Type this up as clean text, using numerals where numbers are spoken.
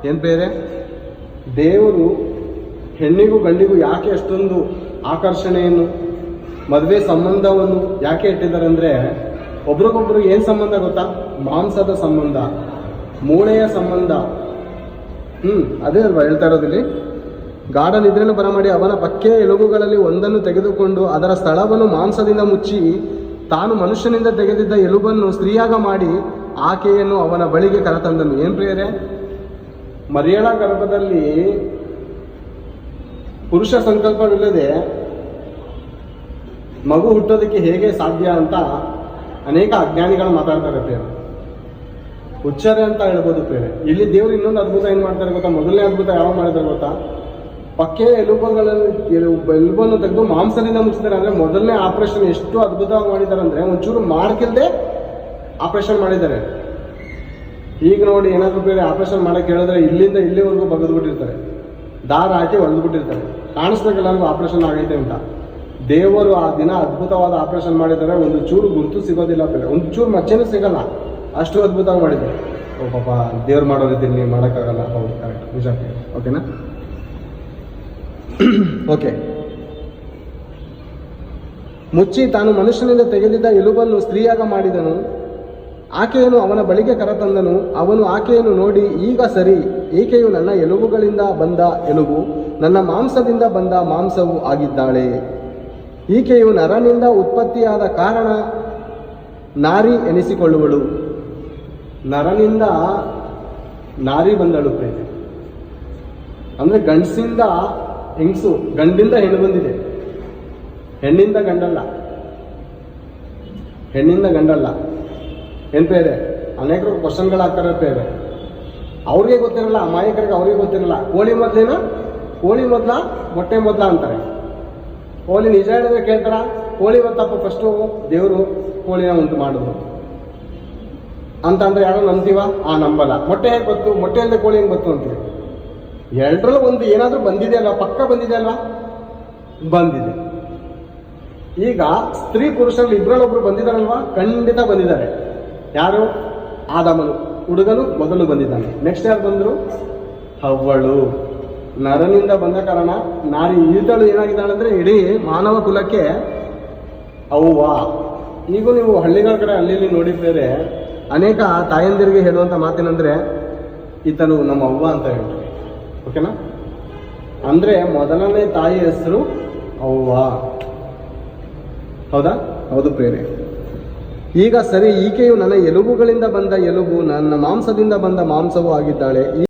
ಏನು ಬೇರೆ? ದೇವರು ಹೆಣ್ಣಿಗೂ ಗಂಡಿಗೂ ಯಾಕೆ ಅಷ್ಟೊಂದು ಆಕರ್ಷಣೆಯನ್ನು, ಮದುವೆ ಸಂಬಂಧವನ್ನು ಯಾಕೆ ಇಟ್ಟಿದ್ದಾರೆ ಅಂದರೆ, ಒಬ್ರಿಗೊಬ್ರು ಏನು ಸಂಬಂಧ ಗೊತ್ತಾ? ಮಾಂಸದ ಸಂಬಂಧ, ಮೂಳೆಯ ಸಂಬಂಧ. ಅದೇ ಅಲ್ವಾ ಹೇಳ್ತಾ ಇರೋದಿಲ್ಲಿ. ಗಾಢ ನಿದ್ರೆಯನ್ನು ಬರಮಾಡಿ ಅವನ ಪಕ್ಕೆಯ ಎಲುಬುಗಳಲ್ಲಿ ಒಂದನ್ನು ತೆಗೆದುಕೊಂಡು ಅದರ ಸ್ಥಳವನ್ನು ಮಾಂಸದಿಂದ ಮುಚ್ಚಿ ತಾನು ಮನುಷ್ಯನಿಂದ ತೆಗೆದಿದ್ದ ಎಲುಬನ್ನು ಸ್ತ್ರೀಯಾಗ ಮಾಡಿ ಆಕೆಯನ್ನು ಅವನ ಬಳಿಗೆ ಕರೆತಂದನು. ಏನು ಪ್ರಿಯರೇ, ಮರಿಯಳ ಗರ್ಭದಲ್ಲಿ ಪುರುಷ ಸಂಕಲ್ಪವಿಲ್ಲದೆ ಮಗು ಹುಟ್ಟೋದಕ್ಕೆ ಹೇಗೆ ಸಾಧ್ಯ ಅಂತ ಅನೇಕ ಅಜ್ಞಾನಿಗಳು ಮಾತಾಡ್ತಾರೆ ಪ್ರಿಯರೇ. ಹುಚ್ಚರೆ ಅಂತ ಹೇಳ್ಬೋದು ಪ್ರಿಯರೇ. ಇಲ್ಲಿ ದೇವರು ಇನ್ನೊಂದು ಅದ್ಭುತ ಏನು ಮಾಡ್ತಾರೆ ಗೊತ್ತಾ? ಮೊದಲನೇ ಅದ್ಭುತ ಯಾವಾಗ ಮಾಡಿದ್ದಾರೆ ಗೊತ್ತಾ? ಪಕ್ಕೆ ಎಲುಬನ್ನು ತೆಗೆದು ಮಾಂಸದಿಂದ ಮುಚ್ಚಿದ್ದಾರೆ. ಅಂದರೆ ಮೊದಲನೇ ಆಪರೇಷನ್ ಎಷ್ಟು ಅದ್ಭುತವಾಗಿ ಮಾಡಿದ್ದಾರೆ ಅಂದರೆ, ಒಂಚೂರು ಮಾಡ್ಕಿಲ್ದೆ ಆಪರೇಷನ್ ಮಾಡಿದ್ದಾರೆ. ಈಗ ನೋಡಿ ಏನಾದರೂ ಬೇರೆ ಆಪರೇಷನ್ ಮಾಡಕ್ಕೆ ಹೇಳಿದ್ರೆ ಇಲ್ಲಿಂದ ಇಲ್ಲಿವರೆಗೂ ಬಗೆದ್ಬಿಟ್ಟಿರ್ತಾರೆ, ದಾರ ಹಾಕಿ ಹೊಡೆದ್ಬಿಟ್ಟಿರ್ತಾರೆ. ಕಾಣಿಸ್ಬೇಕೆಲ್ಲರಿಗೂ ಆಪರೇಷನ್ ಆಗೈತೆ ಅಂತ. ದೇವರು ಆ ದಿನ ಅದ್ಭುತವಾದ ಆಪರೇಷನ್ ಮಾಡಿದ್ದಾರೆ. ಒಂದು ಚೂರು ಗುರುತು ಸಿಗೋದಿಲ್ಲ ಬೇರೆ, ಒಂದು ಚೂರು ಮಚ್ಚೆನೂ ಸಿಗಲ್ಲ, ಅಷ್ಟು ಅದ್ಭುತವಾಗಿ ಮಾಡಿದ್ದಾರೆ. ಓ ಪಾಪ, ದೇವ್ರು ಮಾಡೋ ರೀತಿ ನೀವು ಮಾಡೋಕ್ಕಾಗಲ್ಲ. ಹೌದು, ಕರೆಕ್ಟ್, ನಿಜ. ಓಕೆನಾ? ಓಕೆ. ಮುಚ್ಚಿ ತಾನು ಮನುಷ್ಯನಿಂದ ತೆಗೆದಿದ್ದ ಎಲುಬನ್ನು ಸ್ತ್ರೀಯಾಗ ಮಾಡಿದನು. ಆಕೆಯನ್ನು ಅವನ ಬಳಿಗೆ ಕರೆತಂದನು. ಅವನು ಆಕೆಯನ್ನು ನೋಡಿ, ಈಗ ಸರಿ, ಈಕೆಯು ನನ್ನ ಎಲುಬುಗಳಿಂದ ಬಂದ ಎಲುಬು, ನನ್ನ ಮಾಂಸದಿಂದ ಬಂದ ಮಾಂಸವು ಆಗಿದ್ದಾಳೆ. ಈಕೆಯು ನರನಿಂದ ಉತ್ಪತ್ತಿಯಾದ ಕಾರಣ ನಾರಿ ಎನಿಸಿಕೊಳ್ಳುವಳು. ನರನಿಂದ ನಾರಿ ಬಂದಳು ಪ್ರೇಮ. ಅಂದರೆ ಗಂಡಸಿಂದ ಹೆಂಗಸು, ಗಂಡಿಂದ ಹೆಣ್ಣು ಬಂದಿದೆ, ಹೆಣ್ಣಿಂದ ಗಂಡಲ್ಲ. ಹೆಣ್ಣಿಂದ ಗಂಡಲ್ಲ. ಏನು ಬೇರೆ? ಅನೇಕರು ಕ್ವಶನ್ಗಳಾಗ್ತಾರೆ ಬೇರೆ. ಅವ್ರಿಗೆ ಗೊತ್ತಿರಲ್ಲ, ಅಮಾಯಕರಿಗೆ ಅವ್ರಿಗೆ ಗೊತ್ತಿರಲ್ಲ. ಕೋಳಿ ಮೊದಲೇನ, ಕೋಳಿ ಮೊದಲ, ಮೊಟ್ಟೆ ಮೊದಲ ಅಂತಾರೆ. ಕೋಳಿ ನಿಜ ಹೇಳಿದ್ರೆ ಕೇಳ್ತಾರ? ಕೋಳಿ ಗೊತ್ತಪ್ಪ, ಫಸ್ಟು ದೇವರು ಕೋಳಿನ ಉಂಟು ಮಾಡಿದ್ರು ಅಂತಂದ್ರೆ ಯಾರೋ ನಂಬ್ತೀವ? ನಂಬಲ್ಲ. ಮೊಟ್ಟೆ ಹೇಗೆ ಗೊತ್ತು? ಮೊಟ್ಟೆ ಇಲ್ಲದೆ ಕೋಳಿ ಹೆಂಗೆ ಗೊತ್ತು ಅಂತೀವಿ. ಎರಡರಲ್ಲೂ ಒಂದು ಏನಾದರೂ ಬಂದಿದೆ ಅಲ್ವಾ? ಪಕ್ಕ ಬಂದಿದೆ ಅಲ್ವಾ? ಬಂದಿದೆ. ಈಗ ಸ್ತ್ರೀ ಪುರುಷರಲ್ಲಿ ಇಬ್ಬರಲ್ಲೊಬ್ರು ಬಂದಿದ್ದಾರಲ್ವಾ? ಖಂಡಿತ ಬಂದಿದ್ದಾರೆ. ಯಾರು? ಆದಾಮನು, ಹುಡುಗನು ಮೊದಲು ಬಂದಿದ್ದಾನೆ. ನೆಕ್ಸ್ಟ್ ಯಾರು ಬಂದರು? ಹವ್ವಳು. ನರನಿಂದ ಬಂದ ಕಾರಣ ನಾರಿ. ಈತಳು ಏನಾಗಿದ್ದಾಳೆ ಅಂದರೆ ಇಡೀ ಮಾನವ ಕುಲಕ್ಕೆ ಅವ್ವ. ಈಗ ನೀವು ಹಳ್ಳಿಗಳ ಕಡೆ ಅಲ್ಲಿ ನೋಡಿದ್ರೆ ಅನೇಕ ತಾಯಂದಿರಿಗೆ ಹೇಳುವಂಥ ಮಾತೇನೆಂದರೆ, ಈತನು ನಮ್ಮ ಅವ್ವ ಅಂತ ಹೇಳ್ತಾರೆ. ಓಕೆನಾ? ಅಂದರೆ ಮೊದಲನೇ ತಾಯಿ ಹೆಸರು ಅವ್ವ. ಹೌದಾ? ಹೌದು ಪ್ರೇರೆ. ಈಗ ಸರಿ, ಈಕೆಯು ನನ್ನ ಎಲುಬುಗಳಿಂದ ಬಂದ ಎಲುಬು, ನನ್ನ ಮಾಂಸದಿಂದ ಬಂದ ಮಾಂಸವೂ ಆಗಿದ್ದಾಳೆ.